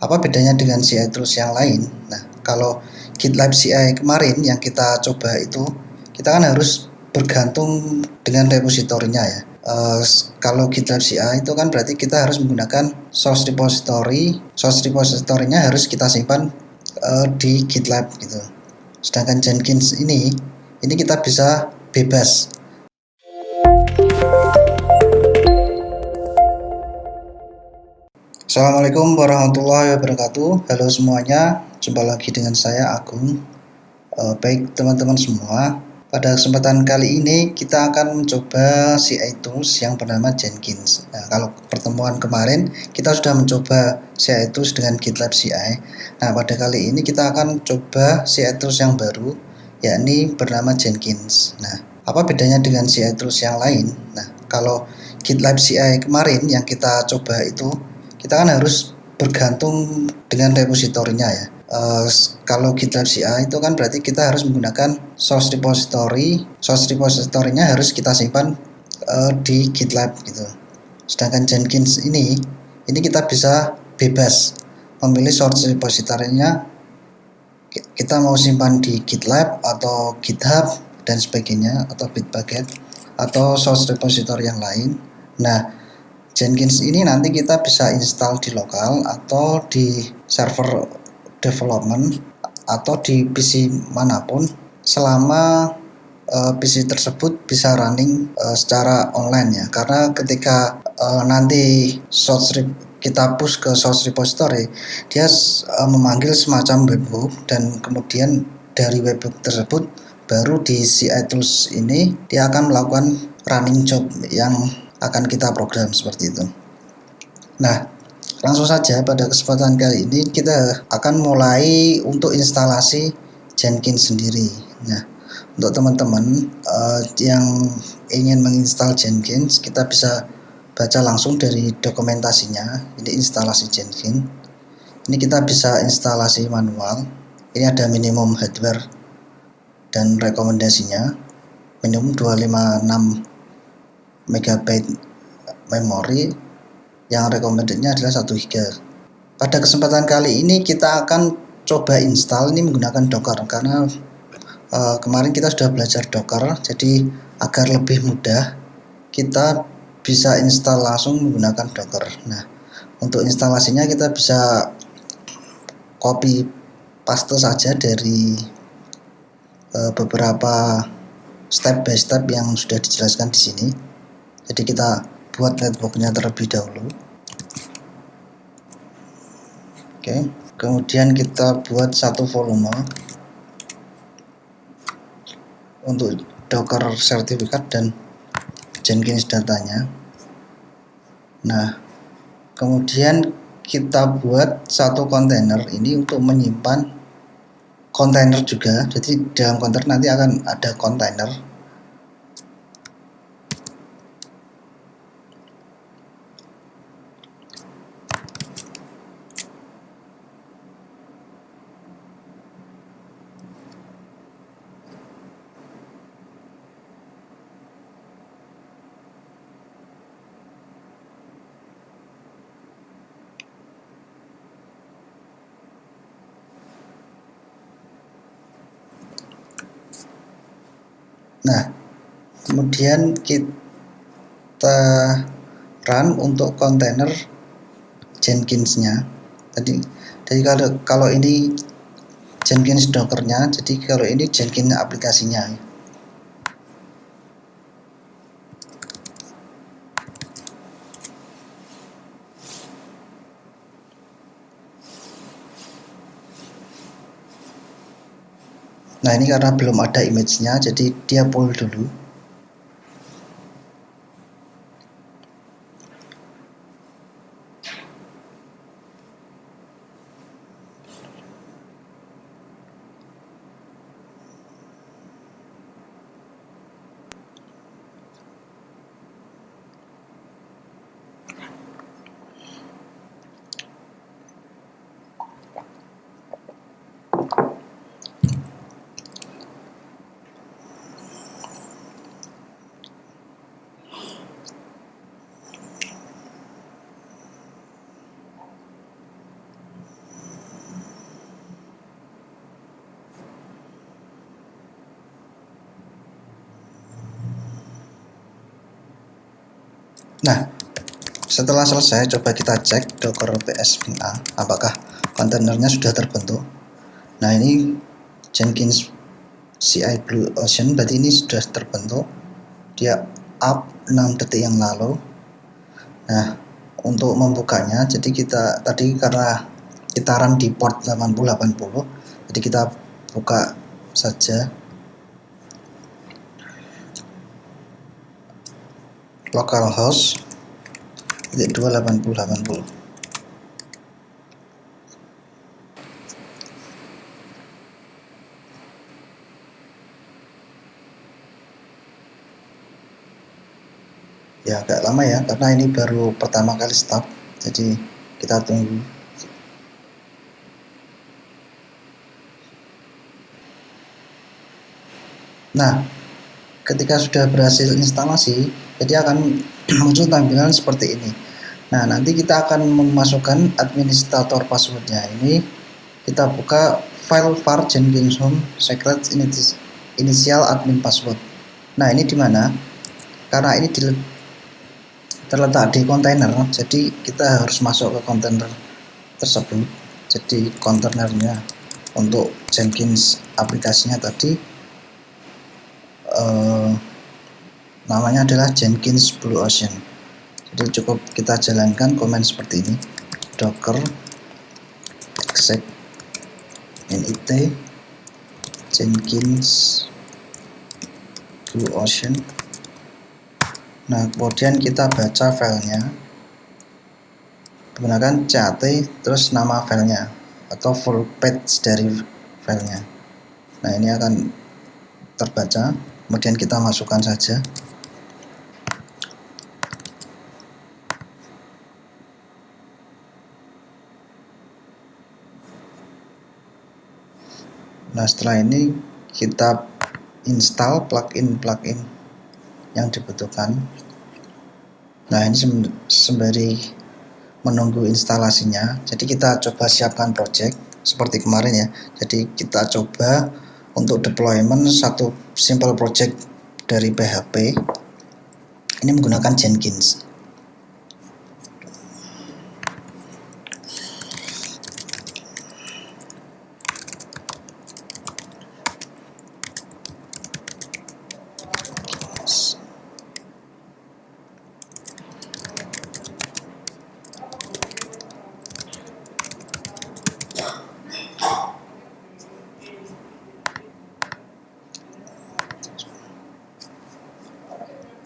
Apa bedanya dengan CI tools yang lain? Nah, kalau GitLab CI kemarin yang kita coba itu, kita kan harus bergantung dengan repositorinya ya. Kalau GitLab CI itu kan berarti kita harus menggunakan source repository. Source repository-nya harus kita simpan di GitLab gitu. Sedangkan Jenkins ini kita bisa bebas. Assalamualaikum warahmatullahi wabarakatuh. Halo semuanya, jumpa lagi dengan saya Agung. Baik teman-teman semua, pada kesempatan kali ini kita akan mencoba CI tools yang bernama Jenkins. Nah, kalau pertemuan kemarin kita sudah mencoba CI tools dengan GitLab CI. Nah, pada kali ini kita akan coba CI tools yang baru, yakni bernama Jenkins. Nah, apa bedanya dengan CI tools yang lain? Nah, kalau GitLab CI kemarin yang kita coba itu, kita kan harus bergantung dengan repositorinya ya. Kalau GitLab CI itu kan berarti kita harus menggunakan source repository. Source repository-nya harus kita simpan di GitLab gitu. Sedangkan Jenkins ini kita bisa bebas memilih source repository-nya. Kita mau simpan di GitLab atau GitHub dan sebagainya, atau Bitbucket atau source repository yang lain. Nah, Jenkins ini nanti kita bisa install di lokal atau di server development atau di PC manapun selama PC tersebut bisa running secara online ya. Karena ketika nanti kita push ke source repository, dia memanggil semacam webhook, dan kemudian dari webhook tersebut baru di CI tools ini dia akan melakukan running job yang akan kita program seperti itu. Nah, langsung saja pada kesempatan kali ini kita akan mulai untuk instalasi Jenkins sendiri. Nah, untuk teman-teman yang ingin menginstal Jenkins, kita bisa baca langsung dari dokumentasinya. Ini instalasi Jenkins. Ini kita bisa instalasi manual. Ini ada minimum hardware dan rekomendasinya. Minimum 256 MB memori, yang recommendednya adalah 1 GB. Pada kesempatan kali ini kita akan coba install ini menggunakan Docker, karena kemarin kita sudah belajar Docker, jadi agar lebih mudah kita bisa install langsung menggunakan Docker. Nah, untuk instalasinya kita bisa copy paste saja dari beberapa step by step yang sudah dijelaskan di sini. Jadi kita buat networknya terlebih dahulu. Oke, kemudian kita buat satu volume untuk Docker sertifikat dan Jenkins datanya. Nah, kemudian kita buat satu kontainer ini untuk menyimpan kontainer juga. Jadi dalam kontainer nanti akan ada kontainer. Nah, kemudian kita run untuk kontainer Jenkinsnya. Jadi kalau ini Jenkins Dockernya, jadi kalau ini Jenkins aplikasinya. Nah, ini karena belum ada image-nya, jadi dia pull dulu. Nah, setelah selesai, coba kita cek docker psma apakah kontainernya sudah terbentuk. Nah, ini Jenkins CI Blue Ocean, berarti ini sudah terbentuk, dia up 6 detik yang lalu. Nah, untuk membukanya, jadi kita tadi karena kita run di port 8080, jadi kita buka saja localhost 28080. Ya agak lama ya, karena ini baru pertama kali start, jadi kita tunggu. Nah, ketika sudah berhasil instalasi, jadi akan muncul tampilan seperti ini. Nah, nanti kita akan memasukkan administrator passwordnya. Ini kita buka file var Jenkins home secret initial admin password. Nah, ini di mana? Karena ini terletak di kontainer, jadi kita harus masuk ke kontainer tersebut. Jadi kontainernya untuk Jenkins aplikasinya tadi namanya adalah Jenkins Blue Ocean. Jadi cukup kita jalankan command seperti ini, docker exec init Jenkins Blue Ocean. Nah, kemudian kita baca filenya menggunakan cat terus nama filenya atau full page dari filenya. Nah, ini akan terbaca, kemudian kita masukkan saja. Nah, setelah ini kita install plugin yang dibutuhkan. Nah, ini sembari menunggu instalasinya, jadi kita coba siapkan project seperti kemarin ya. Jadi kita coba untuk deployment satu simple project dari PHP ini menggunakan Jenkins.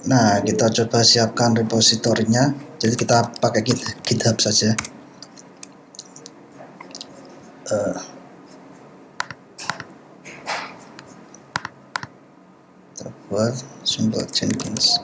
Nah, kita coba siapkan repositorinya. Jadi kita pakai GitHub saja. Kita buat simple Jenkins.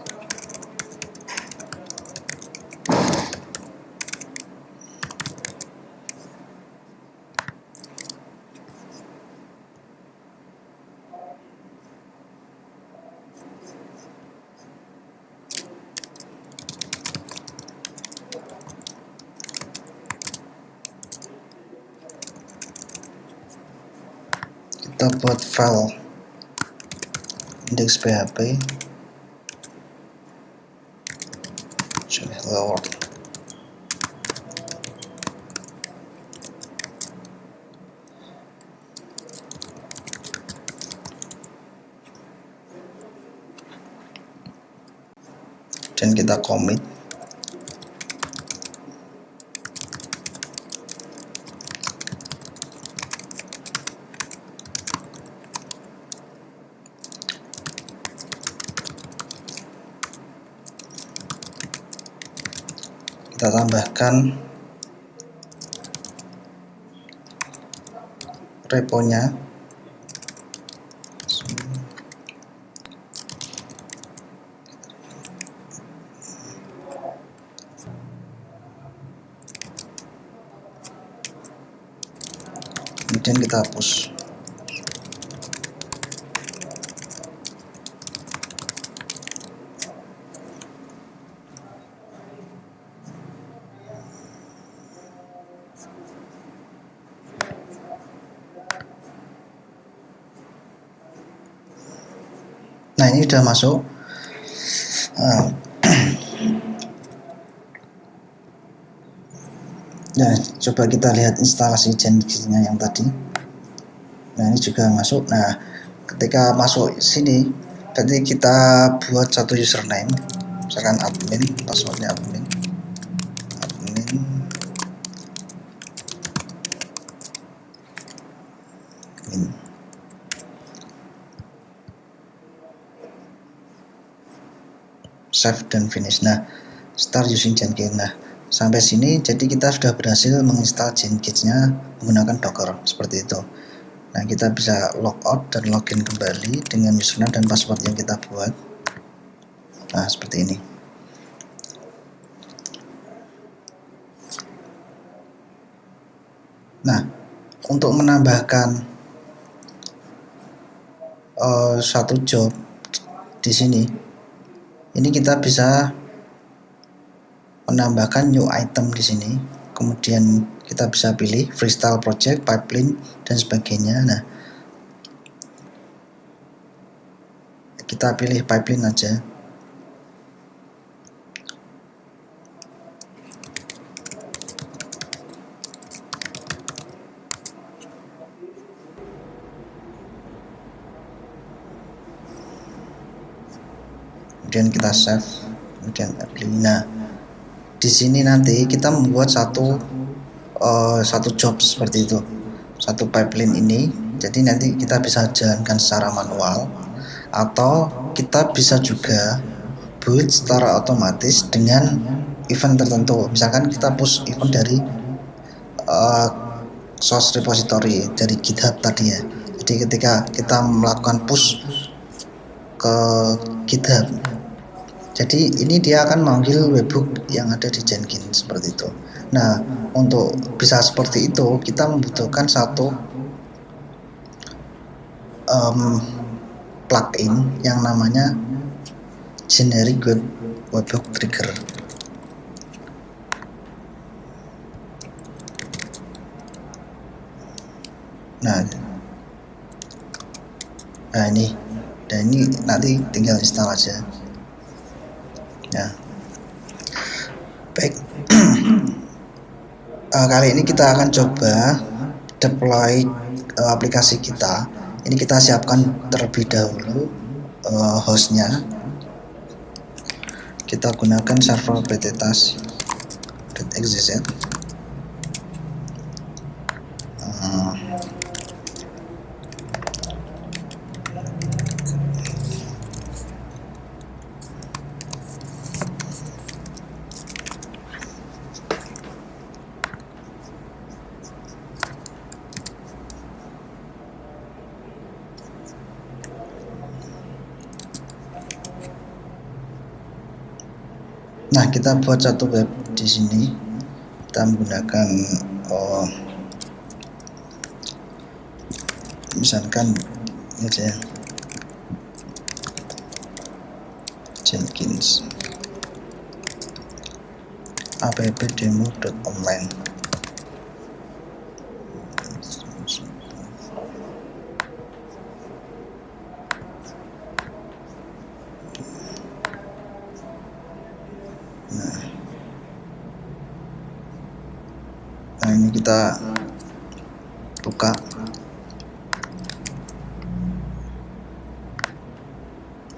Kita buat file index PHP hello world. Dan kita commit. Kita tambahkan reponya. Kemudian kita hapus. Nah, ini sudah masuk. Nah, coba kita lihat instalasi Jenkins-nya yang tadi. Nah, ini juga masuk. Nah, ketika masuk sini, berarti kita buat satu username, misalkan admin, passwordnya admin. Save dan finish. Nah, start using Jenkins. Nah, sampai sini jadi kita sudah berhasil menginstal Jenkins-nya menggunakan Docker seperti itu. Nah, kita bisa logout dan login kembali dengan username dan password yang kita buat. Nah, seperti ini. Nah, untuk menambahkan satu job di sini, ini kita bisa menambahkan new item di sini. Kemudian kita bisa pilih freestyle project, pipeline dan sebagainya. Nah, kita pilih pipeline aja. Kemudian kita save, kemudian apply. Nah, di sini nanti kita membuat satu job seperti itu, satu pipeline ini. Jadi nanti kita bisa jalankan secara manual, atau kita bisa juga build secara otomatis dengan event tertentu. Misalkan kita push event dari source repository dari GitHub tadi ya. Jadi ketika kita melakukan push ke GitHub, jadi ini dia akan memanggil webhook yang ada di Jenkins seperti itu. Nah, untuk bisa seperti itu kita membutuhkan satu plugin yang namanya generic webhook trigger. Nah ini, dan ini nanti tinggal install aja. Ya, baik. Kali ini kita akan coba deploy aplikasi kita. Ini kita siapkan terlebih dahulu hostnya. Kita gunakan server bttas.xyz. Nah, kita buat satu web di sini. Kita menggunakan misalkan ini aja, Jenkins appdemo.online. Nah, ini kita buka.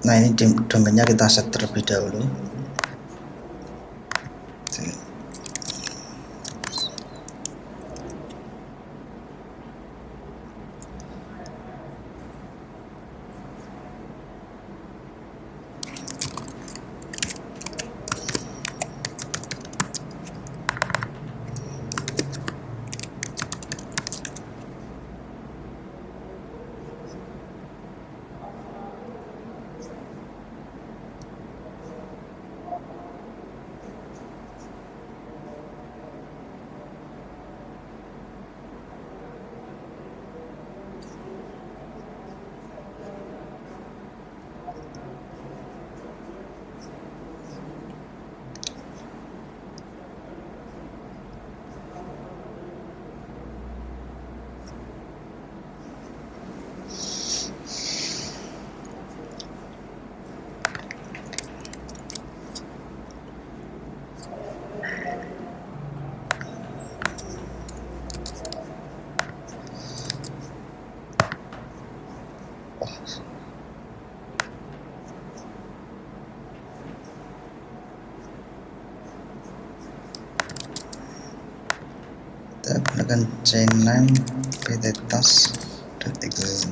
Nah, ini domainnya kita set terlebih dahulu. tekan cname pttas.exe.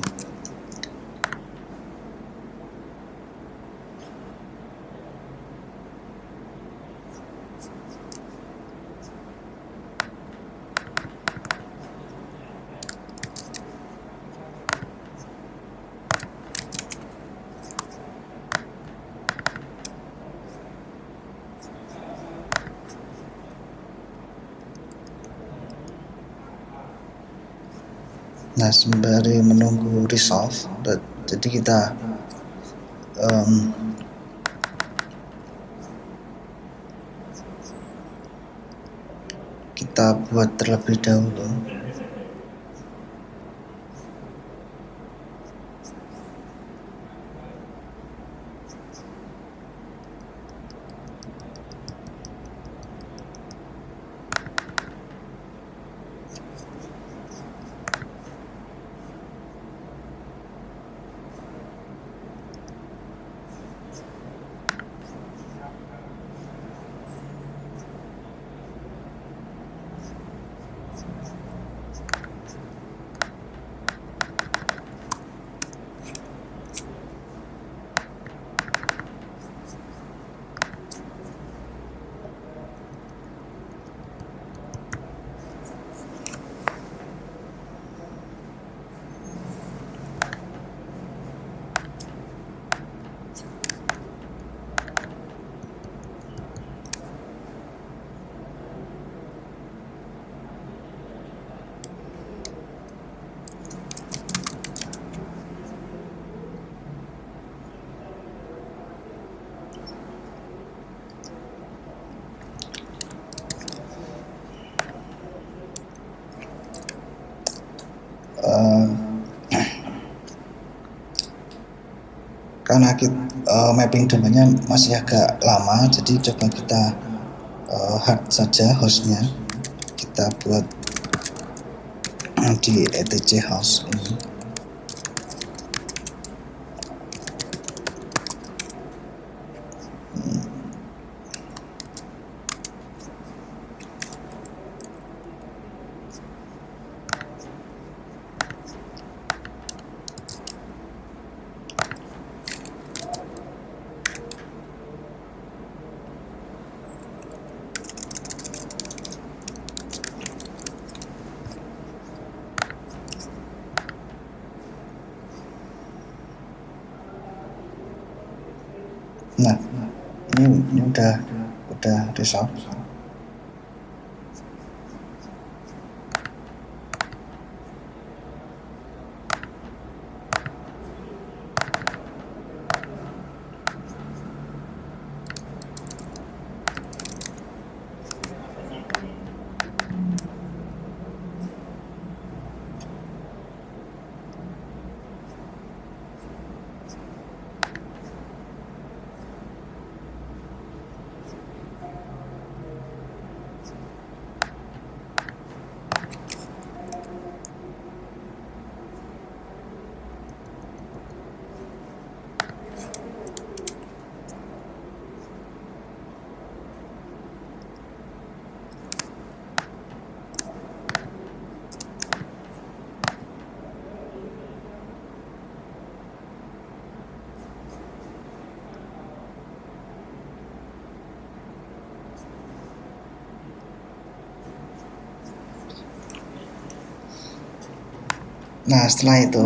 Nah, sembari menunggu resolve, jadi kita buat terlebih dahulu. Karena mapping domainnya masih agak lama, jadi coba kita hard saja hostnya, kita buat di etc host ini. Nah, ini udah resolve. Nah, setelah itu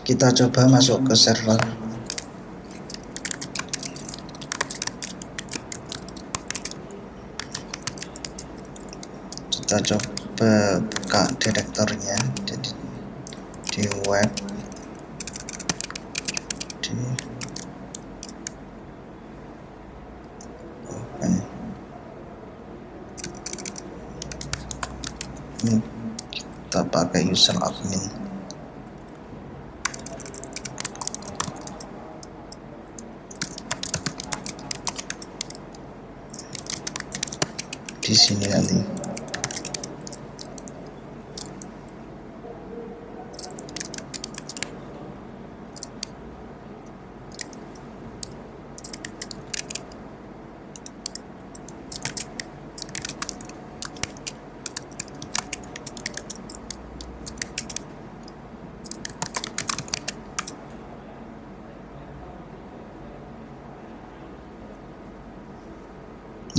kita coba masuk ke server. Kita coba buka direktorinya, jadi di web, di ini kita pakai user admin. Di sini nanti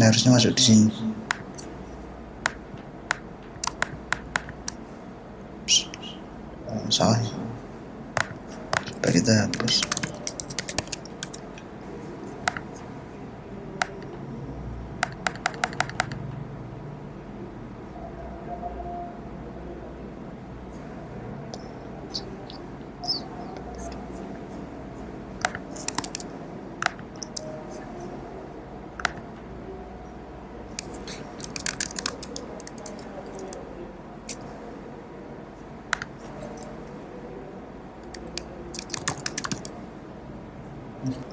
Nah, harusnya masuk di sini. Salah. Coba kita hapus.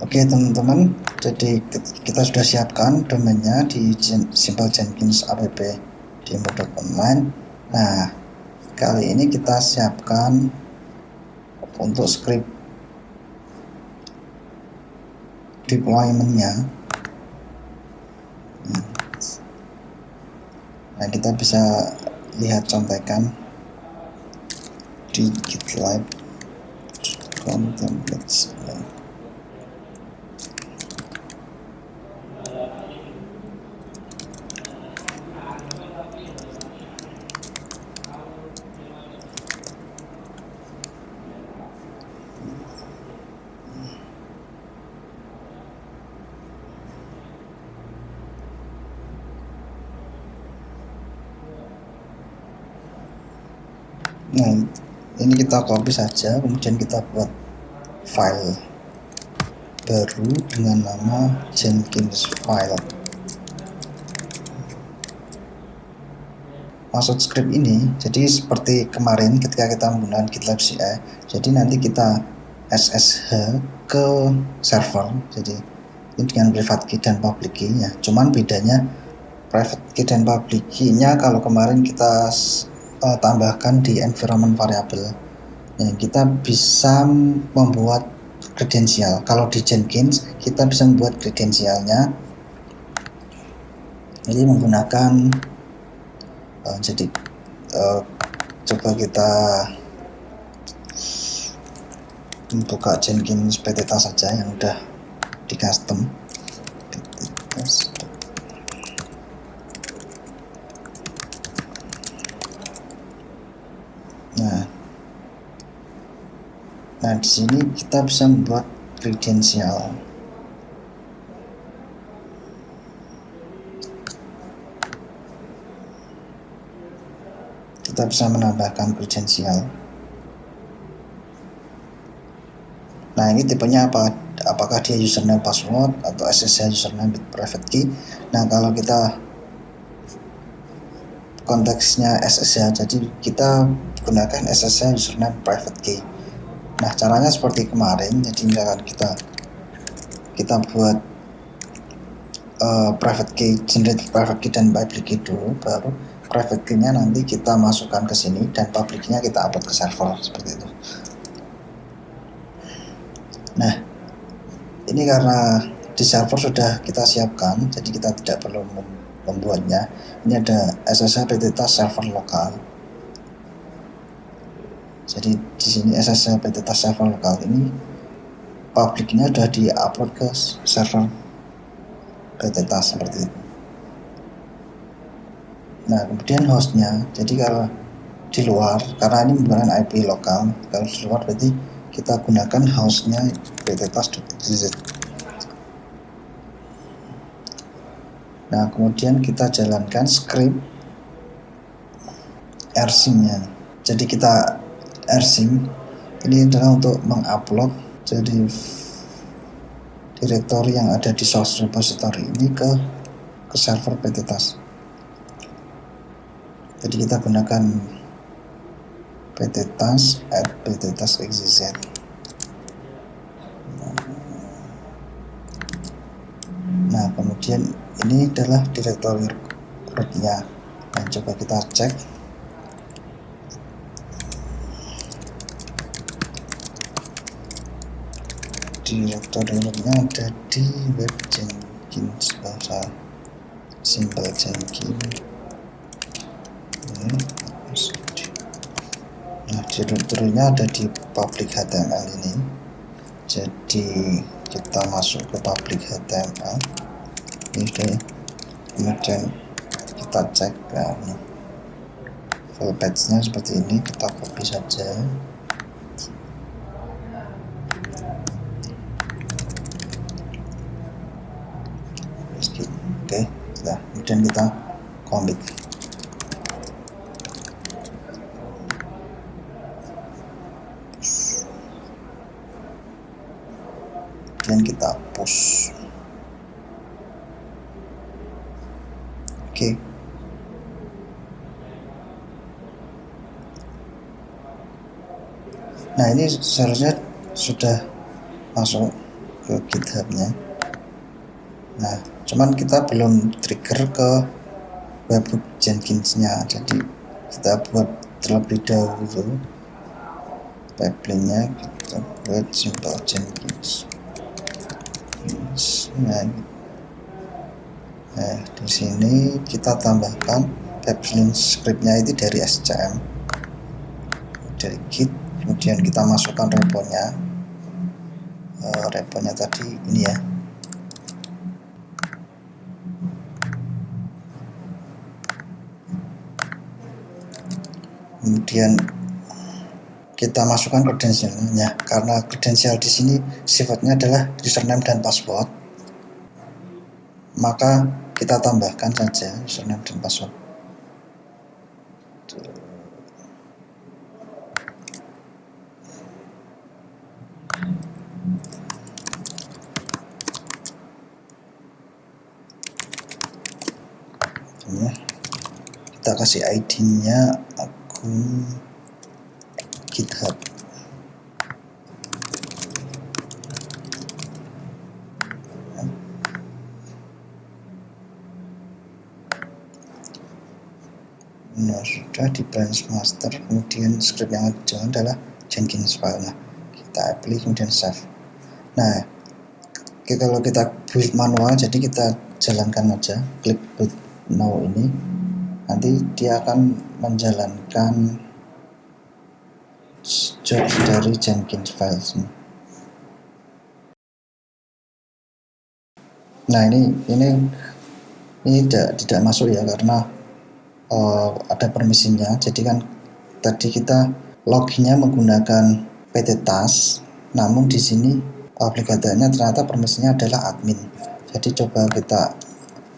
Oke teman-teman, jadi kita sudah siapkan domainnya di Simple Jenkins app demo.online. Nah, kali ini kita siapkan untuk script deployment-nya. Nah, kita bisa lihat contekan di GitLab templates. Nah, ini kita copy saja, kemudian kita buat file baru dengan nama Jenkins file. Maksud script ini, jadi seperti kemarin ketika kita menggunakan GitLab CI, jadi nanti kita SSH ke server, jadi ini dengan private key dan public key ya. Cuman bedanya private key dan public key-nya kalau kemarin kita tambahkan di environment variable. Nah, kita bisa membuat kredensial. Kalau di Jenkins kita bisa membuat kredensialnya. Jadi menggunakan coba kita membuka Jenkins PTTask saja yang udah di custom. Nah, di sini kita bisa membuat kredensial. Kita bisa menambahkan kredensial. Nah, ini tipenya apa? Apakah dia username password atau SSH username with private key? Nah, kalau kita konteksnya SSH, jadi kita gunakan SSH username private key. Nah, caranya seperti kemarin. Jadi misalkan kita buat private key, generate private key dan public key dulu, baru private key-nya nanti kita masukkan ke sini dan public key-nya kita upload ke server seperti itu. Nah, ini karena di server sudah kita siapkan, jadi kita tidak perlu membuatnya. Ini ada SSH PTTask server lokal. Jadi di sini SSH PTTask server lokal ini publiknya sudah di-upload ke server PTTask seperti itu. Nah, kemudian hostnya, jadi kalau di luar, karena ini menggunakan IP lokal, kalau di luar berarti kita gunakan hostnya PTTask.xyz. Nah, kemudian kita jalankan script rsync-nya. Jadi kita rsync ini adalah untuk mengupload jadi direktori yang ada di source repository ini ke server PTTask. Jadi kita gunakan pttask@pttask.xyz. Nah, kemudian ini adalah direktori rootnya. Nah, coba kita cek. Direktori rootnya ada di web Jenkins, bahasa Simple Jenkins. Nah, direktorinya ada di public HTML ini. Jadi kita masuk ke public HTML. Ini sudah ya. kemudian kita cek ya, full page-nya seperti ini, kita copy saja. Oke, nah, kemudian kita commit. Kemudian kita push. Oke. Nah, ini seharusnya sudah masuk ke GitHub-nya. Nah, cuman kita belum trigger ke webhook Jenkins-nya, jadi kita buat terlebih dahulu pipeline-nya, kita buat simple Jenkins. Nah, di sini kita tambahkan pipeline script-nya itu dari SCM, dari Git, kemudian kita masukkan repo-nya. Repo-nya tadi ini ya. Kemudian kita masukkan kredensialnya, karena kredensial di sini sifatnya adalah username dan password, maka kita tambahkan saja username dan password. Kita kasih ID-nya akun GitHub. Nah, sudah di branch master, kemudian script yang jalan adalah Jenkins file-nya. Kita apply, kemudian save. Nah, kalau kita build manual, jadi kita jalankan aja, klik build now ini, nanti dia akan menjalankan jobs dari Jenkins files. Nah, ini tidak masuk ya, karena ada permisinya. Jadi kan tadi kita loginnya menggunakan PT task, namun di sini obligatornya ternyata permisinya adalah admin. Jadi coba kita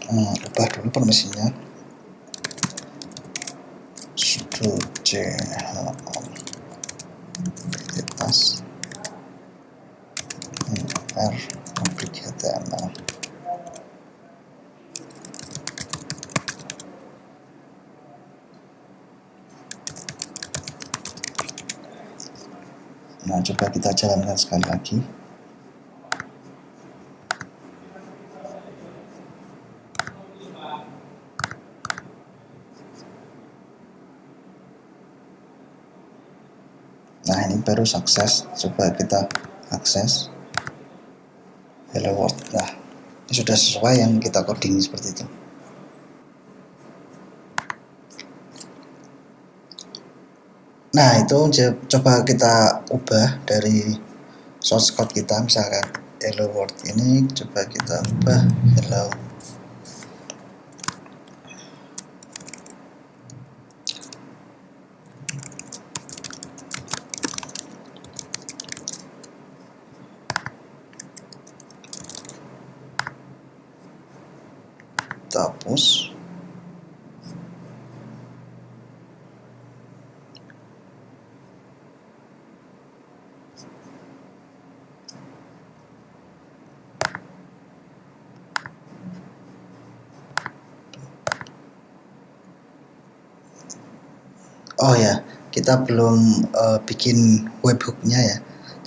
ubah dulu permisinya. Sudo clone PT task r HTML. Nah, coba kita jalankan sekali lagi. Nah, ini baru sukses. Coba kita akses hello world. Nah, ini sudah sesuai yang kita coding seperti itu. Nah, itu coba kita ubah dari source code kita, misalkan hello world ini, coba kita ubah hello. Kita hapus. Oh ya, kita belum bikin webhooknya ya.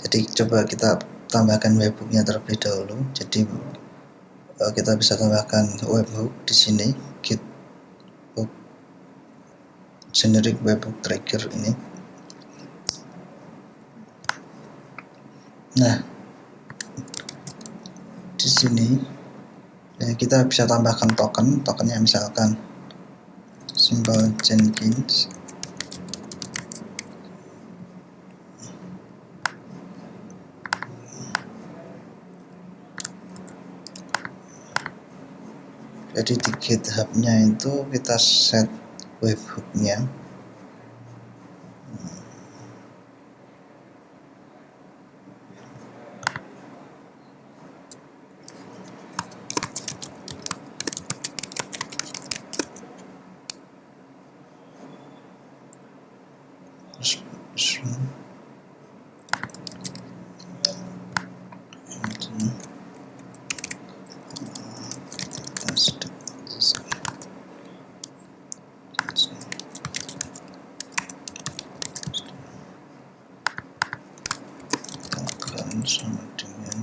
Jadi coba kita tambahkan webhooknya terlebih dahulu. Jadi kita bisa tambahkan webhook di sini, git hook generic webhook trigger ini. Nah, di sini kita bisa tambahkan tokennya, misalkan simple Jenkins. Jadi di GitHub-nya itu kita set webhook-nya. Sama dengan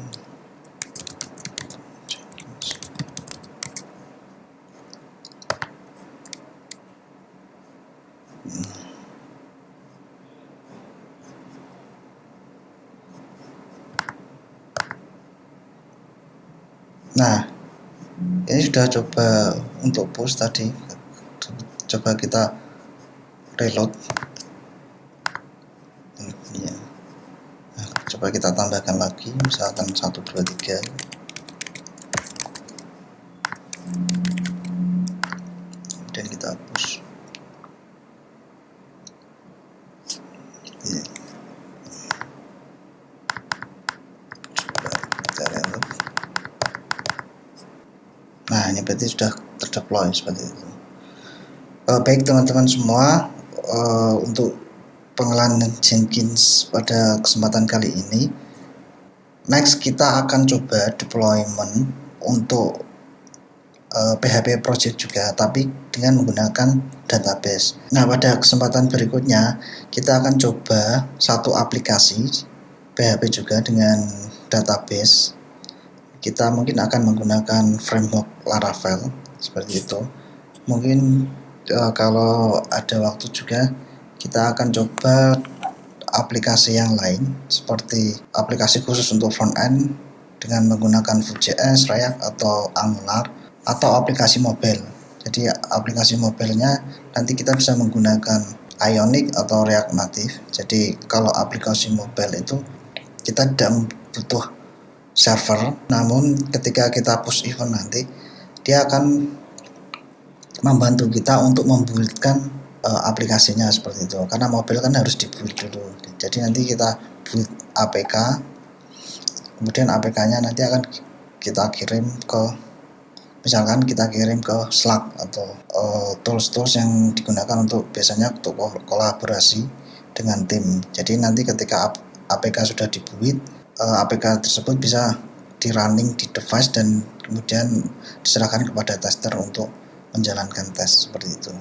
nah, ini sudah coba untuk push tadi. Coba kita reload ya. Nah, coba kita tambahkan lagi, misalkan 1 2 3. Kemudian kita hapus ya. Coba kita reload. Nah, ini berarti sudah terdeploy seperti itu. Baik teman-teman semua, untuk pengenalan Jenkins pada kesempatan kali ini, next kita akan coba deployment untuk PHP project juga, tapi dengan menggunakan database. Nah, pada kesempatan berikutnya kita akan coba satu aplikasi PHP juga dengan database. Kita mungkin akan menggunakan framework Laravel seperti itu. Mungkin kalau ada waktu juga kita akan coba aplikasi yang lain seperti aplikasi khusus untuk front end dengan menggunakan Vue.js, React atau Angular, atau aplikasi mobile. Jadi aplikasi mobilenya nanti kita bisa menggunakan Ionic atau React Native. Jadi kalau aplikasi mobile itu kita tidak butuh server, namun ketika kita push event nanti dia akan membantu kita untuk membuildkan aplikasinya seperti itu, karena mobil kan harus dibuild dulu. Jadi nanti kita build APK, kemudian APK-nya nanti akan kita kirim ke, misalkan kita kirim ke Slack atau tools-tools yang digunakan untuk biasanya untuk kolaborasi dengan tim. Jadi nanti ketika APK sudah dibuild, APK tersebut bisa di running di device dan kemudian diserahkan kepada tester untuk menjalankan tes seperti itu.